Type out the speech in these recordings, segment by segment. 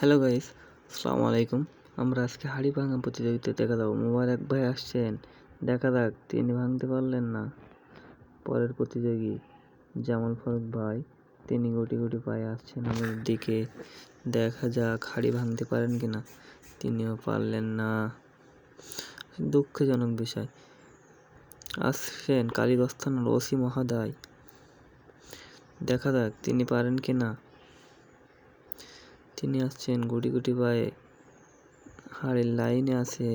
Hello guys, আসসালামু আলাইকুম। আমরা আজকে হাড়ি ভাঙা প্রতিযোগিতা দেখা যাবো। মোবারক ভাই আসছেন, দেখা যাক তিনি ভাঙতে পারলেন না। পরের প্রতিযোগী জামাল ফারুক ভাই, তিনি গুটি গুটি পায়ে আসছেন আমাদের দিকে। দেখা যাক হাড়ি ভাঙতে পারেন কিনা। তিনিও পারলেন না, দুঃখজনক বিষয়। আসছেন কালীগঞ্জ থানার ওসি মহোদয়, দেখা যাক তিনি পারেন কিনা। তিনি আসছেন গুটি গুটি পায়ে, হাড়ির লাইনে আছে।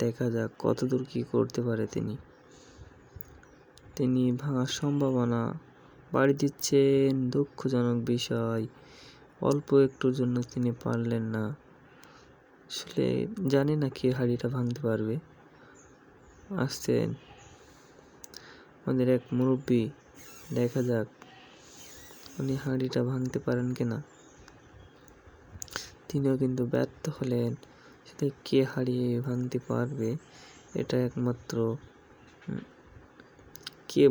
দেখা যাক কতদূর কি করতে পারে তিনি ভাঙার সম্ভাবনা বাড়ি দিচ্ছেন। দুঃখজনক বিষয়, অল্প একটুর জন্য তিনি পারলেন না। আসলে জানি না কে হাড়িটা ভাঙতে পারবে। আসছেন আমাদের এক মুরব্বী, দেখা যাক উনি হাঁড়িটা ভাঙতে পারেন কিনা। তিনিও কিন্তু ব্যর্থ হলেন। সেটা কে হারিয়ে ভাঙতে পারবে, এটা একমাত্র কে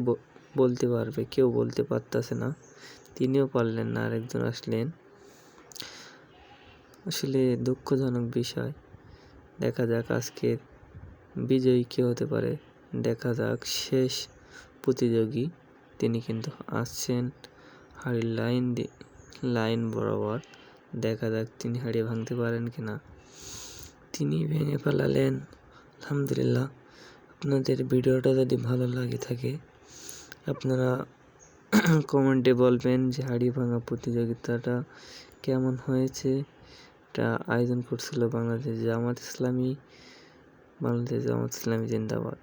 বলতে পারবে, কেউ বলতে পারতেছে না। তিনিও পারলেন না, আরেকজন আসলেন। আসলে দুঃখজনক বিষয়। দেখা যাক আজকের বিজয়ী কে হতে পারে। দেখা যাক শেষ প্রতিযোগী, তিনি কিন্তু আসছেন হাড়ির লাইন বরাবর। দেখা যাক তিনি হাড়ি ভাঙতে পারেন কিনা। তিনি ভেঙে ফেলালেন, আলহামদুলিল্লাহ। আপনাদের ভিডিওটা যদি ভালো লাগে থাকে, আপনারা কমেন্টে বলবেন যে হাড়ি ভাঙা প্রতিযোগিতাটা কেমন হয়েছে। এটা আয়োজন করছিল বাংলাদেশ জামাত ইসলামী জিন্দাবাদ।